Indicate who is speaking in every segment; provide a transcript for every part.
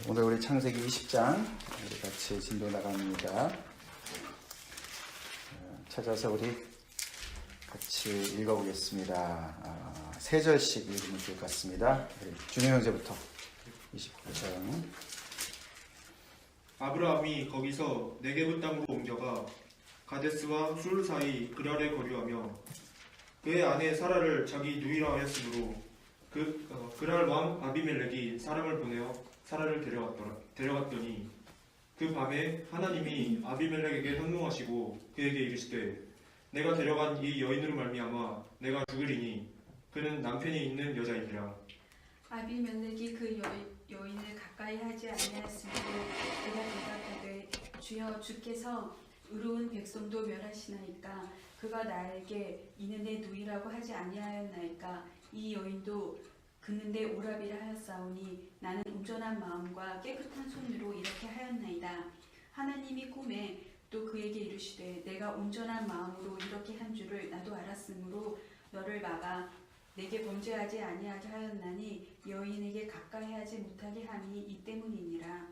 Speaker 1: 오늘 우리 창세기 20장 우리 같이 진도 나갑니다. 찾아서 우리 같이 읽어보겠습니다. 세 절씩 읽으면 좋을 것 같습니다. 준영 형제부터 29장.
Speaker 2: 아브라함이 거기서 네게브 땅으로 옮겨가 가데스와 술 사이 그랄에 거류하며 그의 아내 사라를 자기 누이라 하였으므로 그랄 왕 아비멜렉이 사람을 보내어 사라를 데려갔더니 그 밤에 하나님이 아비멜렉에게 현몽하시고 그에게 이르시되 내가 데려간 이 여인으로 말미암아 내가 죽으리니 그는 남편이 있는 여자이니라.
Speaker 3: 아비멜렉이 그 여인을 가까이 하지 아니하였으므로 그가 대답하되 주여 주께서 의로운 백성도 멸하시나이까 그가 나에게 이는 내 누이라고 하지 아니하였나이까 이 여인도 그는 내 오라비라 하였사오니 나는 온전한 마음과 깨끗한 손으로 이렇게 하였나이다. 하나님이 꿈에 또 그에게 이르시되 내가 온전한 마음으로 이렇게 한 줄을 나도 알았으므로 너를 막아 내게 범죄하지 아니하게 하였나니 여인에게 가까이 하지 못하게 함이 이 때문이니라.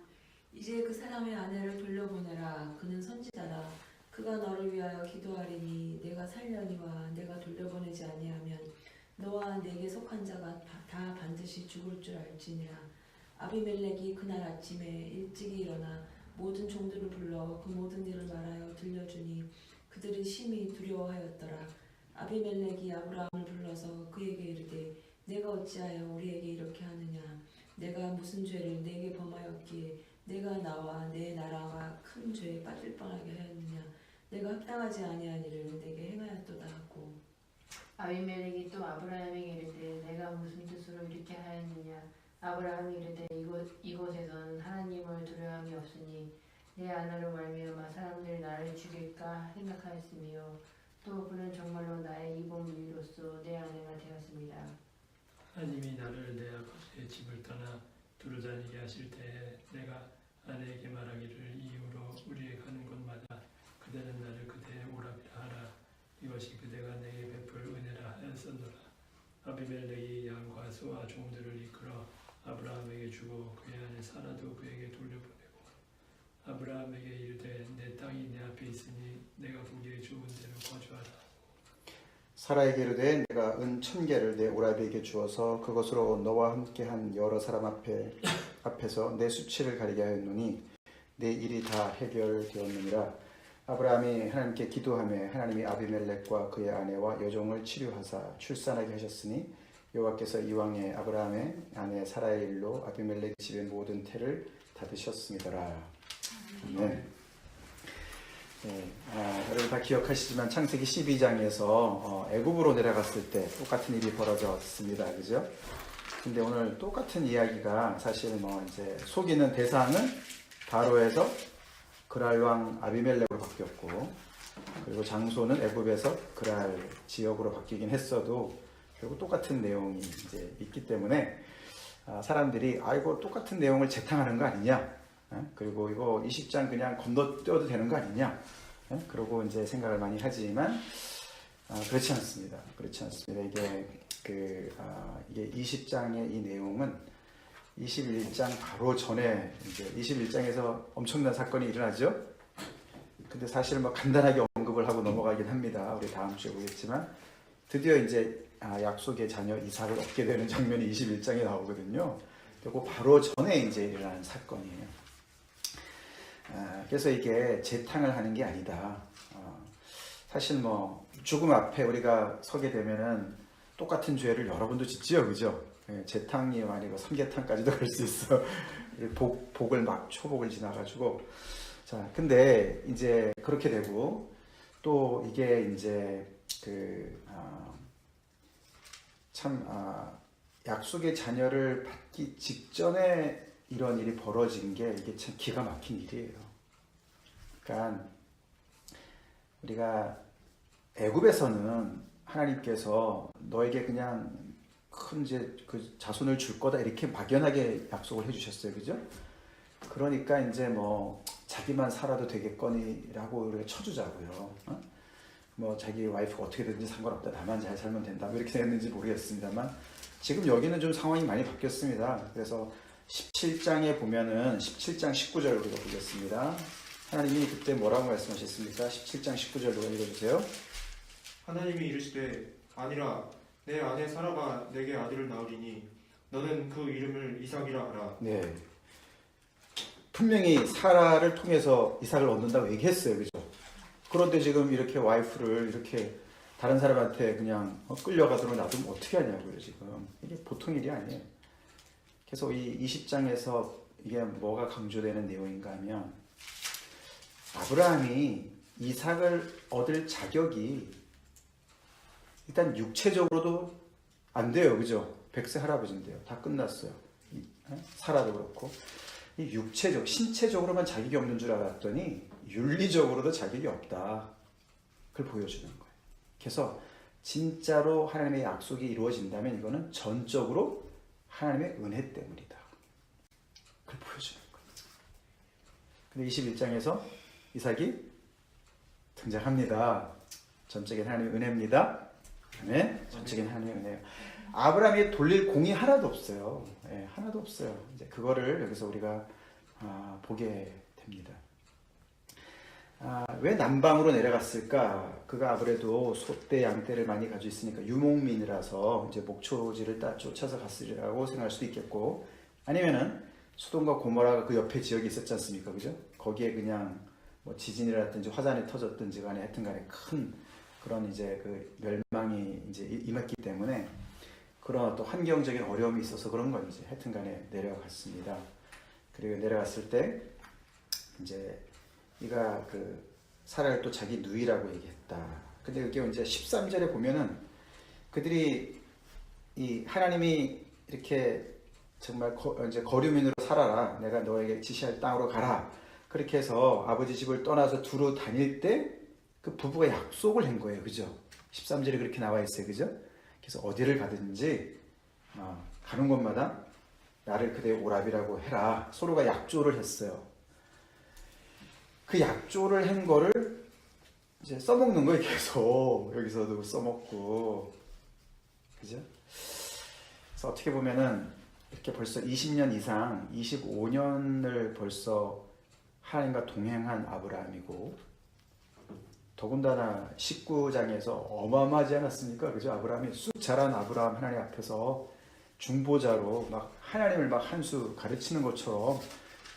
Speaker 4: 이제 그 사람의 아내를 돌려보내라. 그는 선지자라. 그가 너를 위하여 기도하리니 내가 살려니와 내가 돌려보내지 아니하면 너와 내게 속한 자가 다 반드시 죽을 줄 알지니라. 아비멜렉이 그날 아침에 일찍이 일어나 모든 종들을 불러 그 모든 일을 말하여 들려주니 그들이 심히 두려워하였더라. 아비멜렉이 아브라함을 불러서 그에게 이르되 내가 어찌하여 우리에게 이렇게 하느냐. 내가 무슨 죄를 내게 범하였기에 내가 나와 내 나라가 큰 죄에 빠질 뻔하게 하였느냐. 내가 합당하지 아니한 일을 내게 행하였도다 하고
Speaker 5: 아비멜렉이 또 아브라함에게 이르되 내가 무슨 뜻으로 이렇게 하였느냐. 아브라함이 이르되 이곳에선 하나님을 두려움이 없으니 내 아내로 말미암아 사람들이 나를 죽일까 생각하였으며 또 그는 정말로 나의 이복 누이로서 내 아내가 되었습니다.
Speaker 6: 하나님이 나를 내 아버지의 집을 떠나 두루 다니게 하실 때에 내가 아내에게 말하기를 이후로 우리의 가는 곳마다 그대는 나를 그대의 오라비라 하라. 이것이 그대가 내게 베풀 은혜라 하였었노라. 아비멜렉이 양과 소와 종들을 이끌어 아브라함에게 주고 그의 아내 사라도 그에게 돌려보내고 아브라함에게 이르되 내 땅이 내 앞에 있으니 내가 보기에 좋은 데로 거주하라.
Speaker 1: 사라에게 이르되 내가 은 1000개를 내 오라비에게 주어서 그것으로 너와 함께한 여러 사람 앞에서 내 수치를 가리게 하였노니 내 일이 다 해결되었느니라. 아브라함이 하나님께 기도하며 하나님이 아비멜렉과 그의 아내와 여종을 치료하사 출산하게 하셨으니 여호와께서 이왕에 아브라함의 아내 사라의 일로 아비멜렉 집의 모든 태를 닫으셨습니다라. 네. 여러분 다 기억하시지만 창세기 12장에서 애굽으로 내려갔을 때 똑같은 일이 벌어졌습니다. 그죠? 근데 오늘 똑같은 이야기가 사실 이제 속이는 대상은 바로에서 그랄 왕 아비멜렉으로 바뀌었고, 그리고 장소는 애굽에서 그랄 지역으로 바뀌긴 했어도 결국 똑같은 내용이 이제 있기 때문에 사람들이 이거 똑같은 내용을 재탕하는 거 아니냐? 그리고 이거 20장 그냥 건너뛰어도 되는 거 아니냐? 그러고 이제 생각을 많이 하지만 그렇지 않습니다. 그렇지 않습니다. 이게 20장의 이 내용은 21장 바로 전에 이제 21장에서 엄청난 사건이 일어나죠. 근데 사실 간단하게 언급을 하고 넘어가긴 합니다. 우리 다음 주에 보겠지만 드디어 이제 약속의 자녀 이삭을 얻게 되는 장면이 21장에 나오거든요. 그리고 바로 전에 이제 일어난 사건이에요. 그래서 이게 재탕을 하는 게 아니다. 사실 죽음 앞에 우리가 서게 되면은 똑같은 죄를 여러분도 짓지요, 그죠? 재탕이 아니고 삼계탕까지도 갈 수 있어. 복을 초복을 지나가지고. 자, 근데 이제 그렇게 되고 또 이게 이제 약속의 자녀를 받기 직전에 이런 일이 벌어진 게 이게 참 기가 막힌 일이에요. 그러니까 우리가 애굽에서는 하나님께서 너에게 그냥 큰 이제 그 자손을 줄 거다 이렇게 막연하게 약속을 해주셨어요, 그죠? 그러니까 이제 자기만 살아도 되겠거니라고 우리가 쳐주자고요. 자기 와이프가 어떻게든지 상관없다, 나만 잘 살면 된다, 이렇게 됐는지 모르겠습니다만 지금 여기는 좀 상황이 많이 바뀌었습니다. 그래서 17장에 보면은 17장 19절 우리가 보겠습니다. 하나님이 그때 뭐라고 말씀하셨습니까? 17장 19절 누가 읽어주세요.
Speaker 2: 하나님이 이르시되 아니라 내 아내 사라가 내게 아들을 낳으리니 너는 그 이름을 이삭이라 하라.
Speaker 1: 네. 분명히 사라를 통해서 이삭을 얻는다고 얘기했어요. 그죠? 그런데 지금 이렇게 와이프를 이렇게 다른 사람한테 그냥 끌려가도록 놔두면 어떻게 하냐고요, 지금. 이게 보통 일이 아니에요. 그래서 이 20장에서 이게 뭐가 강조되는 내용인가 하면 아브라함이 이삭을 얻을 자격이 일단 육체적으로도 안 돼요. 그죠? 100세 할아버지인데요. 다 끝났어요. 사라도 그렇고. 이 육체적, 신체적으로만 자격이 없는 줄 알았더니 윤리적으로도 자격이 없다. 그걸 보여주는 거예요. 그래서 진짜로 하나님의 약속이 이루어진다면 이거는 전적으로 하나님의 은혜 때문이다. 그걸 보여주는 거예요. 근데 21장에서 이삭이 등장합니다. 전적인 하나님의 은혜입니다. 아멘. 전적인 하나님의 은혜예요. 아브라함이 돌릴 공이 하나도 없어요. 예, 하나도 없어요. 이제 그거를 여기서 우리가 보게 됩니다. 왜 남방으로 내려갔을까? 그가 아무래도 소떼, 양떼를 많이 가지고 있으니까 유목민이라서 이제 목초지를 쫓아서 갔으리라고 생각할 수도 있겠고, 아니면은 소돔과 고모라가 그 옆에 지역이 있었지 않습니까? 그죠? 거기에 그냥 뭐 지진이라든지 화산이 터졌든지 간에 하여튼 간에 큰 그런 이제 그 멸망이 이제 임했기 때문에 그런 또 환경적인 어려움이 있어서 그런 건 이제 하여튼 간에 내려갔습니다. 그리고 내려갔을 때 이제 이가 그 사라를 또 자기 누이라고 얘기했다. 근데 그게 이제 13절에 보면은 그들이 이 하나님이 이렇게 정말 이제 거류민으로 살아라. 내가 너에게 지시할 땅으로 가라. 그렇게 해서 아버지 집을 떠나서 두루 다닐 때 그 부부가 약속을 한 거예요. 그죠? 13절에 그렇게 나와 있어요. 그죠? 그래서 어디를 가든지 가는 곳마다 나를 그대의 오랍이라고 해라. 서로가 약조를 했어요. 그 약조를 한 거를 이제 써먹는 거예요. 계속 여기서도 써먹고, 그죠? 그래서 어떻게 보면은 이렇게 벌써 20년 이상, 25년을 벌써 하나님과 동행한 아브라함이고, 더군다나 19장에서 어마어마하지 않았습니까? 그죠? 아브라함이 쑥 자란 아브라함 하나님 앞에서 중보자로 막 하나님을 막 한 수 가르치는 것처럼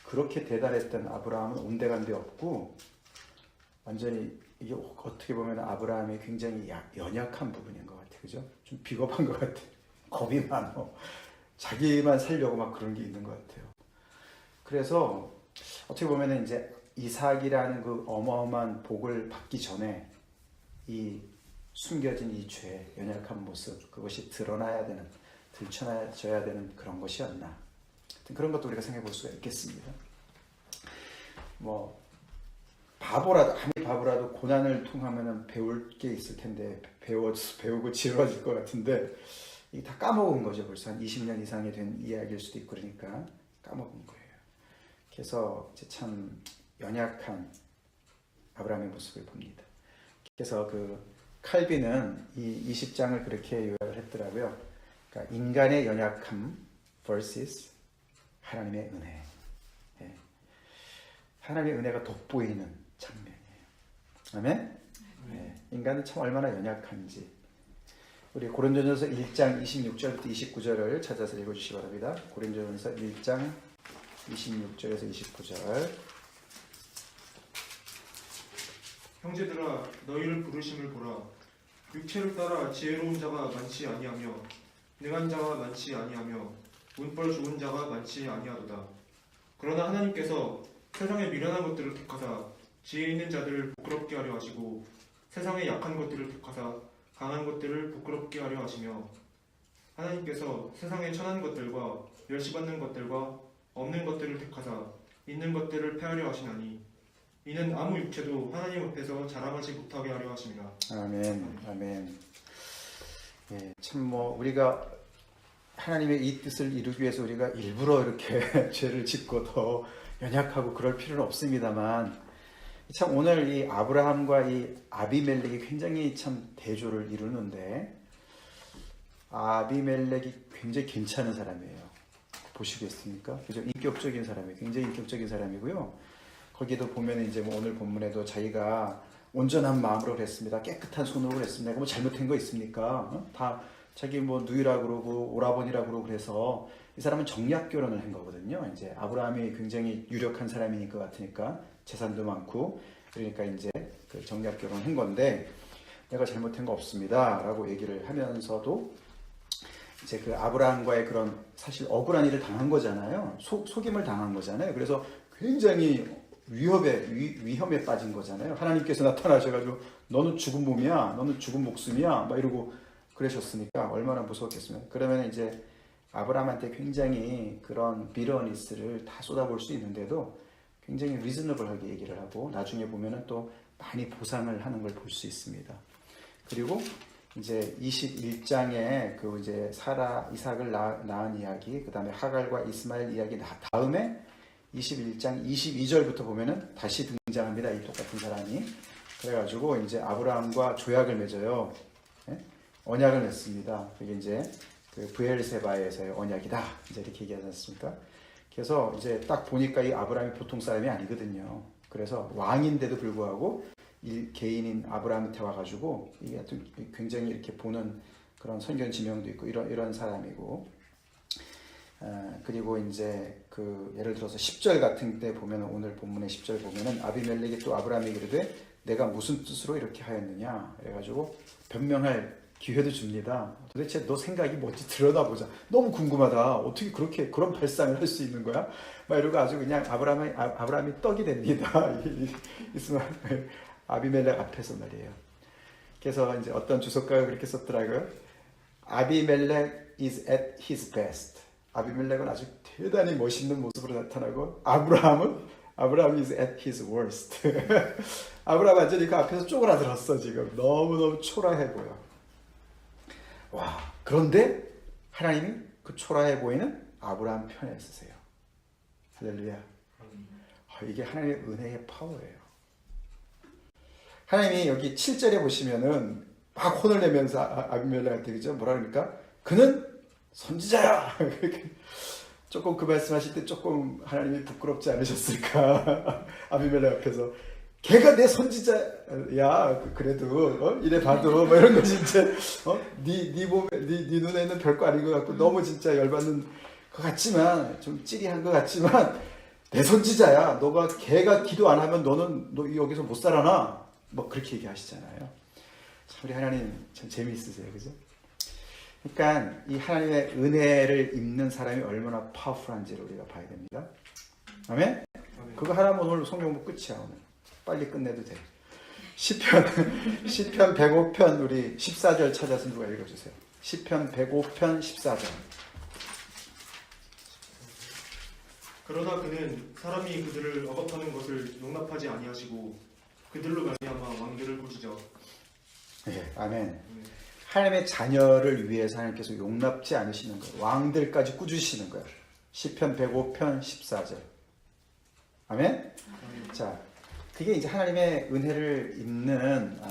Speaker 1: 그렇게 대단했던 아브라함은 온데간데 없고, 완전히 이게 어떻게 보면 아브라함이 굉장히 연약한 부분인 것 같아요. 그죠? 좀 비겁한 것 같아요. 겁이 많아. 자기만 살려고 막 그런 게 있는 것 같아요. 그래서 어떻게 보면 이제 이삭이라는 그 어마어마한 복을 받기 전에 이 숨겨진 이 죄, 연약한 모습, 그것이 드러나야 되는, 들춰져야 되는 그런 것이었나. 그런 것도 우리가 생각해 볼 수가 있겠습니다. 뭐 아무리 바보라도 고난을 통하면 배울 게 있을 텐데 배우고 지루해질 것 같은데 이게 다 까먹은 거죠. 벌써 한 20년 이상이 된 이야기일 수도 있고, 그러니까 까먹은 거예요. 그래서 이제 참 연약한 아브라함의 모습을 봅니다. 그래서 그 칼빈은 이 20장을 그렇게 요약을 했더라고요. 그러니까 인간의 연약함 vs 하나님의 은혜. 예. 하나님의 은혜가 돋보이는 장면이에요. 아멘? 예. 인간은 참 얼마나 연약한지. 우리 고린도전서 1장 26절부터 29절을 찾아서 읽어주시기 바랍니다. 고린도전서 1장 26절에서 29절.
Speaker 2: 형제들아 너희를 부르심을 보라. 육체를 따라 지혜로운 자가 많지 아니하며 능한 자가 많지 아니하며 운벌 좋은 자가 많지 아니하도다. 그러나 하나님께서 세상의 미련한 것들을 택하사 지혜 있는 자들을 부끄럽게 하려 하시고 세상의 약한 것들을 택하사 강한 것들을 부끄럽게 하려 하시며 하나님께서 세상의 천한 것들과 멸시받는 것들과 없는 것들을 택하사 있는 것들을 패하려 하시나니 이는 아무 육체도 하나님 앞에서 자랑하지 못하게 하려 하심이라.
Speaker 1: 아멘, 아멘. 예, 참 뭐 우리가 하나님의 이 뜻을 이루기 위해서 우리가 일부러 이렇게 죄를 짓고 더 연약하고 그럴 필요는 없습니다만, 참 오늘 이 아브라함과 이 아비멜렉이 굉장히 참 대조를 이루는데, 아비멜렉이 굉장히 괜찮은 사람이에요. 보시겠습니까? 그죠? 인격적인 사람이 굉장히 인격적인 사람이고요. 거기도 보면 이제 뭐 오늘 본문에도 자기가 온전한 마음으로 그랬습니다. 깨끗한 손으로 그랬습니다. 뭐 잘못한 거 있습니까? 다 자기 뭐 누이라 그러고 오라버니라 그러고 그래서 이 사람은 정략 결혼을 한 거거든요. 이제 아브라함이 굉장히 유력한 사람인 것 같으니까 재산도 많고 그러니까 이제 그 정략 결혼을 한 건데 내가 잘못한 거 없습니다라고 얘기를 하면서도 이제 그 아브라함과의 그런 사실 억울한 일을 당한 거잖아요. 속임을 당한 거잖아요. 그래서 굉장히 위험에 빠진 거잖아요. 하나님께서 나타나셔가지고 너는 죽은 몸이야, 너는 죽은 목숨이야, 막 이러고 그러셨으니까 얼마나 무서웠겠으면. 그러면 이제 아브라함한테 굉장히 그런 비러니스를 다 쏟아볼 수 있는데도 굉장히 리즈너블하게 얘기를 하고 나중에 보면은 또 많이 보상을 하는 걸 볼 수 있습니다. 그리고 이제 21장에 그 이제 사라 이삭을 낳은 이야기, 그 다음에 하갈과 이스마엘 이야기 다음에 21장 22절부터 보면은 다시 등장합니다. 이 똑같은 사람이. 그래가지고 이제 아브라함과 조약을 맺어요. 예? 언약을 맺습니다. 그게 이제 그 브엘세바에서의 언약이다. 이제 이렇게 얘기하지 않습니까? 그래서 이제 딱 보니까 이 아브라함이 보통 사람이 아니거든요. 그래서 왕인데도 불구하고 개인인 아브라함한테 와가지고 이게 굉장히 이렇게 보는 그런 선견 지명도 있고 이런 사람이고, 그리고 이제 그 예를 들어서 10절 같은 때 보면 오늘 본문의 10절 보면은 아비멜렉이 또 아브라함에게 이르되 내가 무슨 뜻으로 이렇게 하였느냐 그래가지고 변명할 기회도 줍니다. 도대체 너 생각이 뭔지 드러나보자. 너무 궁금하다. 어떻게 그렇게 그런 발상을 할 수 있는 거야? 막 이러고 아주 그냥 아브라함이 떡이 됩니다. 아비멜렉 앞에서 말이에요. 그래서 이제 어떤 주석가가 그렇게 썼더라고요. 아비멜렉 is at his best. 아비멜렉은 아주 대단히 멋있는 모습으로 나타나고 아브라함 is at his worst. 아브라함 완전히 그 앞에서 쪼그라들었어 지금. 너무너무 초라해 보여. 와, 그런데 하나님이 그 초라해 보이는 아브라함 편에 있으세요. 할렐루야. 이게 하나님의 은혜의 파워예요. 하나님이 여기 7절에 보시면은 막 혼을 내면서 아비멜렉한테 그죠? 뭐라 그러니까? 그는 선지자야. 조금 그 말씀하실 때 조금 하나님이 부끄럽지 않으셨을까? 아비멜렉 앞에서 걔가 내 선지자야. 그래도 이래 봐도 뭐 이런 거 진짜 네 눈에는 별거 아닌 것 같고 너무 진짜 열받는 것 같지만 좀 찌리한 것 같지만 내 선지자야. 걔가 기도 안 하면 너 여기서 못 살아나. 뭐 그렇게 얘기하시잖아요. 참 우리 하나님 참 재미있으세요, 그죠? 그러니까 이 하나님의 은혜를 입는 사람이 얼마나 파워풀한지를 우리가 봐야 됩니다. 아멘? 그거 하나면 오늘 성경부 끝이야. 오늘 빨리 끝내도 돼. 시편 105편 우리 14절 찾아서 누가 읽어주세요. 시편 105편 14절.
Speaker 2: 그러나 그는 사람이 그들을 억압하는 것을 용납하지 아니하시고 그들로 말미암아 왕들을 꾸짖어.
Speaker 1: 네, 아멘. 하나님의 자녀를 위해서 하나님께서 용납지 않으시는 거예요. 왕들까지 꾸짖으시는 거예요. 시편 105편 14절. 아멘? 자, 그게 이제 하나님의 은혜를 입는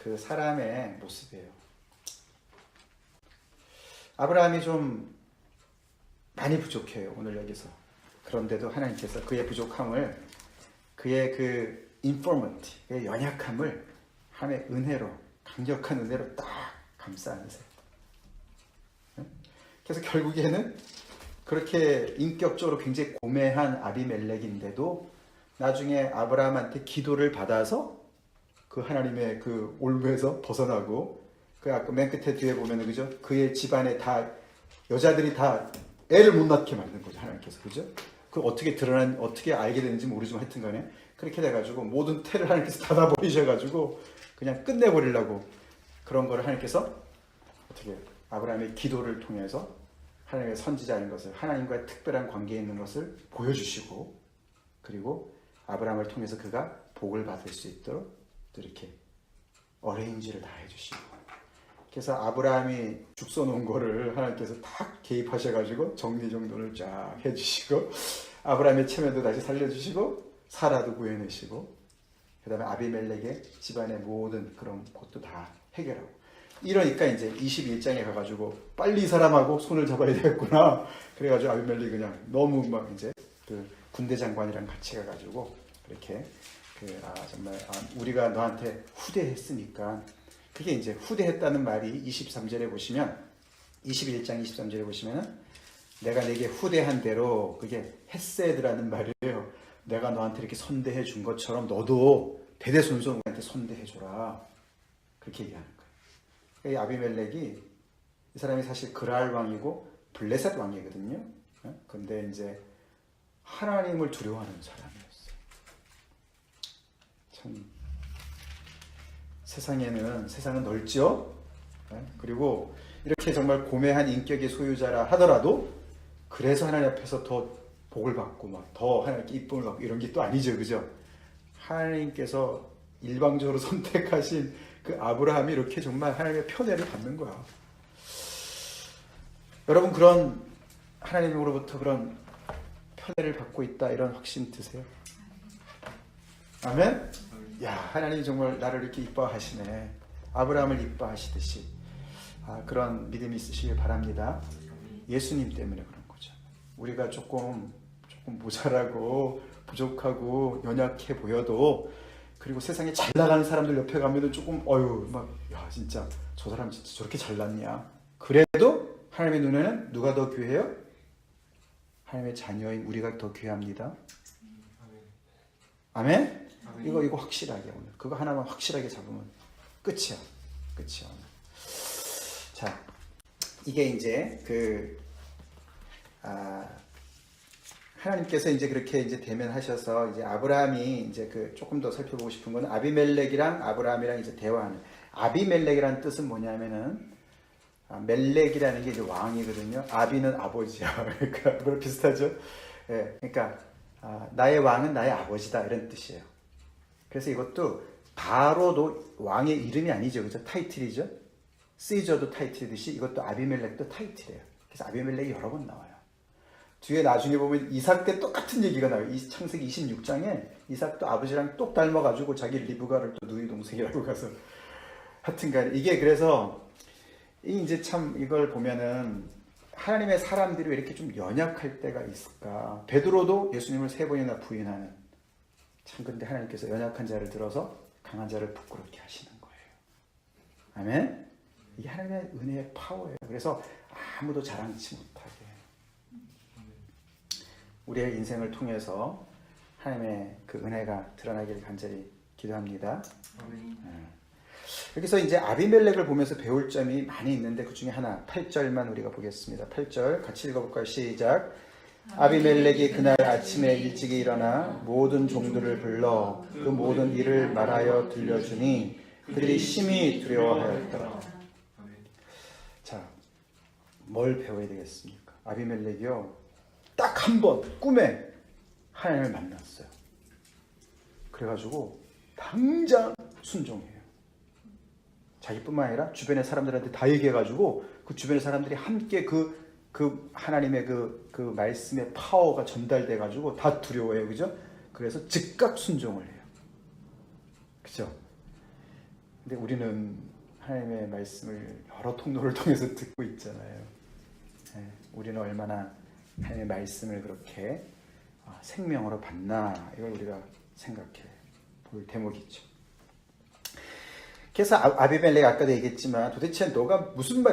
Speaker 1: 그 사람의 모습이에요. 아브라함이 좀 많이 부족해요. 오늘 여기서. 그런데도 하나님께서 그의 부족함을 그의 그 인포먼트, 그의 연약함을 하나님의 은혜로 강력한 은혜로 딱 감싸 안으세요. 그래서 결국에는 그렇게 인격적으로 굉장히 고매한 아비멜렉인데도 나중에 아브라함한테 기도를 받아서 그 하나님의 그 올무에서 벗어나고 그 아까 맨 끝에 뒤에 보면은 그죠? 그의 집안에 다 여자들이 다 애를 못 낳게 만든 거죠. 하나님께서 그죠? 그 어떻게 알게 되는지 모르지만 하여튼간에 그렇게 돼가지고 모든 태를 하나님께서 닫아버리셔가지고 그냥 끝내버리려고 그런 거를 하나님께서 어떻게 아브라함의 기도를 통해서 하나님의 선지자인 것을 하나님과의 특별한 관계에 있는 것을 보여주시고 그리고 아브라함을 통해서 그가 복을 받을 수 있도록 이렇게 어레인지를 다 해주시고 그래서 아브라함이 죽서 놓은 거를 하나님께서 다 개입하셔가지고 정리정돈을 쫙 해주시고 아브라함의 체면도 다시 살려주시고 사라도 구해내시고 그 다음에 아비멜렉의 집안의 모든 그런 것도 다 해결하고 이러니까 이제 21장에 가가지고 빨리 이 사람하고 손을 잡아야 되겠구나. 그래가지고 아비멜렉이 그냥 너무 막 이제 그 군대 장관이랑 같이 가가지고 그렇게 정말 우리가 너한테 후대했으니까, 그게 이제 후대했다는 말이 23절에 보시면, 21장 23절에 보시면은 내가 내게 후대한 대로, 그게 헤세드라는 말이에요. 내가 너한테 이렇게 선대해 준 것처럼 너도 대대손손 우리한테 선대해 줘라. 그렇게 얘기하는 거예요. 이 아비멜렉이, 이 사람이 사실 그랄 왕이고 블레셋 왕이거든요. 근데 이제 하나님을 두려워하는 사람이었어요. 참 세상은 넓죠. 그리고 이렇게 정말 고매한 인격의 소유자라 하더라도 그래서 하나님 앞에서 더 복을 받고 막 더 하나님께 이쁨을 받고 이런 게 또 아니죠, 그죠? 하나님께서 일방적으로 선택하신 그 아브라함이 이렇게 정말 하나님의 편애를 받는 거야. 여러분, 그런 하나님으로부터 그런 편애를 받고 있다, 이런 확신 드세요? 아멘? 야, 하나님이 정말 나를 이렇게 이뻐하시네. 아브라함을 이뻐하시듯이. 그런 믿음이 있으시길 바랍니다. 예수님 때문에 그런 거죠. 우리가 조금 모자라고 부족하고 연약해 보여도, 그리고 세상에 잘 나가는 사람들 옆에 가면은 조금 야 진짜 저 사람 진짜 저렇게 잘났냐. 그래도 하나님의 눈에는 누가 더 귀해요? 하나님의 자녀인 우리가 더 귀합니다. 아멘? 이거 확실하게 오늘 그거 하나만 확실하게 잡으면 끝이야. 자, 이게 이제 하나님께서 이제 그렇게 이제 대면하셔서 이제 아브라함이 이제 조금 더 살펴보고 싶은 거는 아비멜렉이랑 아브라함이랑 이제 대화하는. 아비멜렉이라는 뜻은 뭐냐면은, 멜렉이라는 게 이제 왕이거든요. 아비는 아버지야. 그러니까 뭐랑 비슷하죠? 예, 그러니까 나의 왕은 나의 아버지다, 이런 뜻이에요. 그래서 이것도 바로도 왕의 이름이 아니죠, 그죠? 타이틀이죠. 시저도 타이틀이듯이 이것도 아비멜렉도 타이틀이에요. 그래서 아비멜렉이 여러 번 나와요. 뒤에 나중에 보면 이삭 때 똑같은 얘기가 나와요. 창세기 26장에 이삭도 아버지랑 똑 닮아가지고 자기 리브가를 또 누이 동생이라고 가서, 하여튼간 이게, 그래서 이제 참 이걸 보면은 하나님의 사람들이 왜 이렇게 좀 연약할 때가 있을까. 베드로도 예수님을 3번이나 부인하는. 참, 근데 하나님께서 연약한 자를 들어서 강한 자를 부끄럽게 하시는 거예요. 아멘? 이게 하나님의 은혜의 파워예요. 그래서 아무도 자랑치 못하게 우리의 인생을 통해서 하나님의 그 은혜가 드러나기를 간절히 기도합니다. 여기서 이제 아비멜렉을 보면서 배울 점이 많이 있는데 그 중에 하나, 8절만 우리가 보겠습니다. 8절 같이 읽어볼까요? 시작. 아비멜렉이 그날 아침에 일찍이 일어나 모든 종들을 불러 그 모든 일을 말하여 들려주니 그들이 심히 두려워하였더라. 자, 뭘 배워야 되겠습니까? 아비멜렉이요, 딱 한 번 꿈에 하나님을 만났어요. 그래가지고 당장 순종해요. 자기뿐만 아니라 주변의 사람들한테 다 얘기해가지고 그 주변의 사람들이 함께 그 하나님의 그 말씀의 파워가 전달돼가지고 다 두려워해요. 그죠? 그래서 즉각 순종을 해요. 그죠? 근데 우리는 하나님의 말씀을 여러 통로를 통해서 듣고 있잖아요. 우리는 얼마나 하나님의 말씀을 그렇게 생명으로 받나, 이걸 우리가 생각해 볼 대목이죠. 그래서 아비멜렉 아까도 얘기했지만 도대체 너가 무슨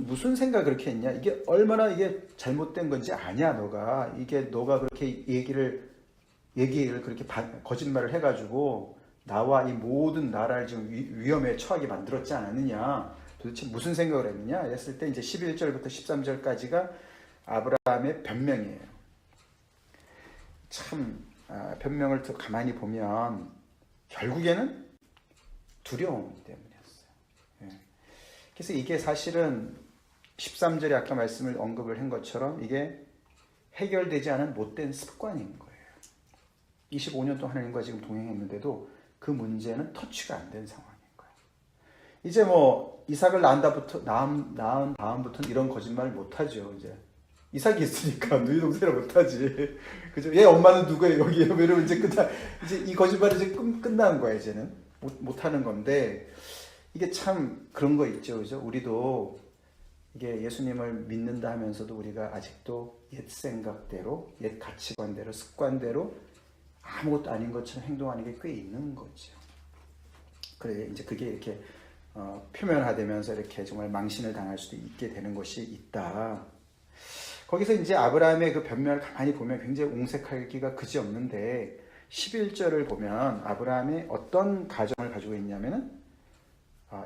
Speaker 1: 무슨 생각 그렇게 했냐? 이게 얼마나 이게 잘못된 건지 아냐? 너가 그렇게 얘기를 그렇게 거짓말을 해가지고 나와 이 모든 나라를 지금 위험에 처하게 만들었지 않았느냐? 도대체 무슨 생각을 했느냐? 했을 때 이제 11절부터 13절까지가 아브라함의 변명이에요. 참 변명을 더 가만히 보면 결국에는 두려움 때문이었어요. 그래서 이게 사실은 13절에 아까 말씀을 언급을 한 것처럼 이게 해결되지 않은 못된 습관인 거예요. 25년 동안 하나님과 지금 동행했는데도 그 문제는 터치가 안 된 상황인 거예요. 이제 뭐 이삭을 낳은 다음부터는 이런 거짓말을 못하죠. 이제 이삭이 있으니까 누이 동생을 못하지. 그죠? 얘 엄마는 누구예요? 여기에 이러면 이제 이 거짓말이 이제 끝난 거야. 이제는 못하는 건데, 이게 참 그런 거 있죠, 그죠? 우리도 이게 예수님을 믿는다 하면서도 우리가 아직도 옛 생각대로, 옛 가치관대로, 습관대로 아무것도 아닌 것처럼 행동하는 게 꽤 있는 거죠. 그래 이제 그게 이렇게 표면화되면서 이렇게 정말 망신을 당할 수도 있게 되는 것이 있다. 거기서 이제 아브라함의 그 변명을 가만히 보면 굉장히 옹색하기가 그지없는데 11절을 보면 아브라함이 어떤 가정을 가지고 있냐면은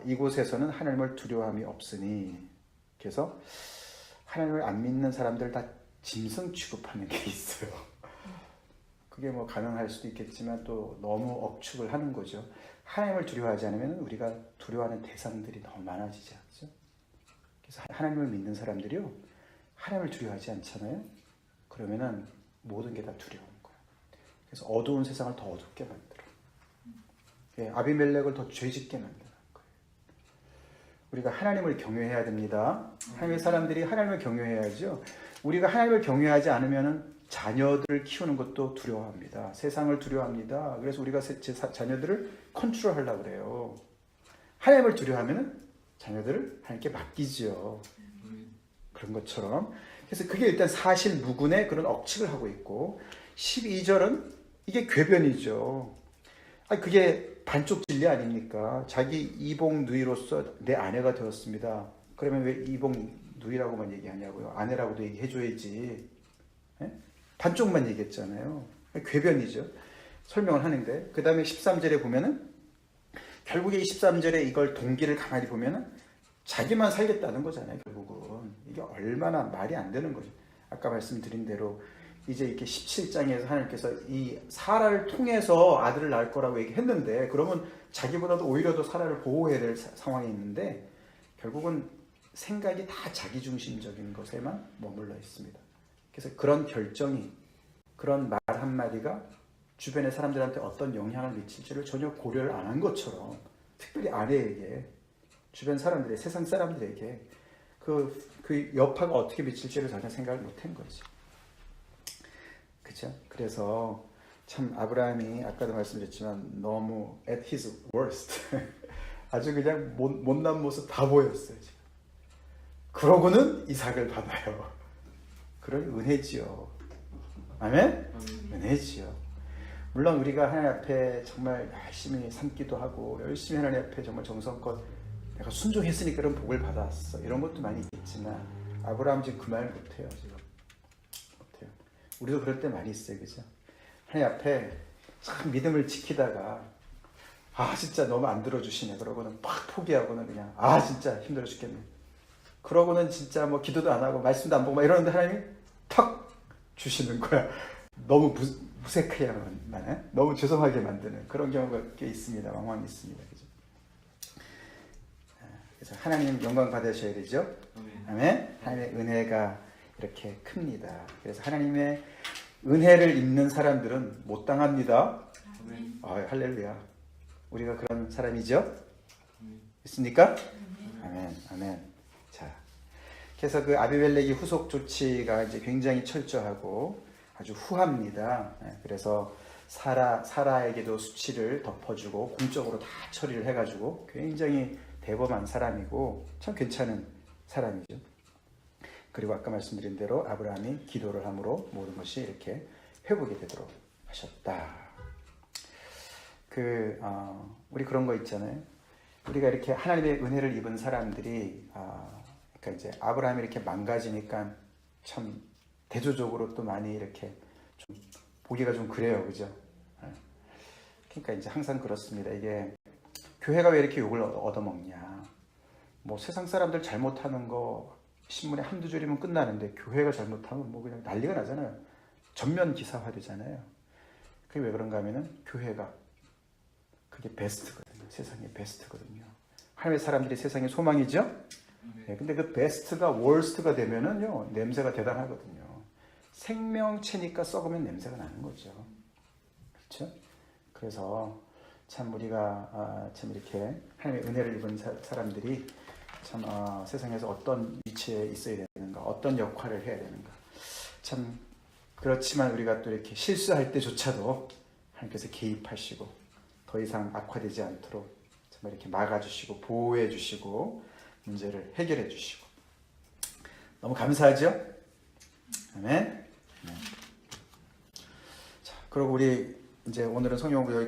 Speaker 1: 이곳에서는 하나님을 두려워함이 없으니, 그래서 하나님을 안 믿는 사람들 다 짐승 취급하는 게 있어요. 그게 뭐 가능할 수도 있겠지만 또 너무 억측을 하는 거죠. 하나님을 두려워하지 않으면 우리가 두려워하는 대상들이 너무 많아지지 않죠. 그래서 하나님을 믿는 사람들이요, 하나님을 두려워하지 않잖아요. 그러면은 모든 게 다 두려운 거예요. 그래서 어두운 세상을 더 어둡게 만들어. 예, 아비멜렉을 더 죄짓게 만드는 거예요. 우리가 하나님을 경외해야 됩니다. 하나님의 사람들이 하나님을 경외해야죠. 우리가 하나님을 경외하지 않으면은 자녀들을 키우는 것도 두려워합니다. 세상을 두려워합니다. 그래서 우리가 제 자녀들을 컨트롤하려고 그래요. 하나님을 두려워하면은 자녀들을 하나님께 맡기죠. 그런 것처럼. 그래서 그게 일단 사실 무근의 그런 억측을 하고 있고, 12절은 이게 궤변이죠. 그게 반쪽 진리 아닙니까? 자기 이복 누이로서 내 아내가 되었습니다. 그러면 왜 이복 누이라고만 얘기하냐고요? 아내라고도 얘기해줘야지. 예? 반쪽만 얘기했잖아요. 궤변이죠. 설명을 하는데, 그 다음에 13절에 보면은 결국에 이 13절에 이걸 동기를 가만히 보면은 자기만 살겠다는 거잖아요. 결국은 이게 얼마나 말이 안 되는 거죠. 아까 말씀드린 대로 이제 이렇게 17장에서 하나님께서 이 사라를 통해서 아들을 낳을 거라고 얘기했는데, 그러면 자기보다도 오히려 더 사라를 보호해야 될 상황이 있는데, 결국은 생각이 다 자기중심적인 것에만 머물러 있습니다. 그래서 그런 결정이, 그런 말 한마디가 주변의 사람들한테 어떤 영향을 미칠지를 전혀 고려를 안 한 것처럼, 특별히 아내에게, 주변 사람들에게, 세상 사람들에게 그 여파가 어떻게 미칠지를 전혀 생각을 못한 거죠. 그죠? 그래서 참 아브라함이 아까도 말씀드렸지만 너무 at his worst 아주 그냥 못난 모습 다 보였어요. 지금. 그러고는 이삭을 받아요. 그런 은혜지요. 아멘? 은혜지요. 물론 우리가 하나님 앞에 정말 열심히 삼기도 하고 열심히 하나님 앞에 정말 정성껏 내가 순종했으니까 그런 복을 받았어, 이런 것도 많이 있겠지만 아브라함 지금 그 말 못해요. 지금 못해요. 우리도 그럴 때 많이 있어요. 그죠? 하나님 앞에 참 믿음을 지키다가 진짜 너무 안 들어주시네 그러고는 팍 포기하고는 그냥 진짜 힘들어 죽겠네 그러고는 진짜 뭐 기도도 안 하고 말씀도 안 보고 막 이러는데 하나님이 팍 주시는 거야. 너무 무색해야만, 너무 죄송하게 만드는 그런 경우가 꽤 있습니다. 왕왕 있습니다. 그죠? 그래서 하나님 영광 받으셔야 되죠. 아멘. 하나님의 은혜가 이렇게 큽니다. 그래서 하나님의 은혜를 입는 사람들은 못 당합니다. 할렐루야. 우리가 그런 사람이죠? 있습니까? 아멘. 아멘. 자, 그래서 그 아비멜렉의 후속 조치가 이제 굉장히 철저하고 아주 후합니다. 그래서 사라에게도 수치를 덮어주고 공적으로 다 처리를 해가지고 굉장히 대범한 사람이고 참 괜찮은 사람이죠. 그리고 아까 말씀드린 대로 아브라함이 기도를 함으로 모든 것이 이렇게 회복이 되도록 하셨다. 우리 그런 거 있잖아요. 우리가 이렇게 하나님의 은혜를 입은 사람들이 그러니까 이제 아브라함이 이렇게 망가지니까 참 대조적으로 또 많이 이렇게 좀 보기가 좀 그래요, 그죠? 그러니까 이제 항상 그렇습니다. 이게 교회가 왜 이렇게 욕을 얻어먹냐? 뭐 세상 사람들 잘못하는 거 신문에 한두 줄이면 끝나는데 교회가 잘못하면 뭐 그냥 난리가 나잖아요. 전면 기사화 되잖아요. 그게 왜 그런가 하면은 교회가 그게 베스트거든요. 세상의 베스트거든요. 하나님의 사람들이 세상의 소망이죠. 네, 근데 그 베스트가 월스트가 되면은요 냄새가 대단하거든요. 생명체니까 썩으면 냄새가 나는 거죠. 그렇죠? 그래서 참 우리가 참 이렇게 하나님의 은혜를 입은 사람들이 참 세상에서 어떤 위치에 있어야 되는가, 어떤 역할을 해야 되는가. 참 그렇지만 우리가 또 이렇게 실수할 때조차도 하나님께서 개입하시고 더 이상 악화되지 않도록 정말 이렇게 막아주시고 보호해주시고 문제를 해결해주시고 너무 감사하죠? 아멘. 네. 자, 그리고 우리 이제 오늘은 성경 공부 여기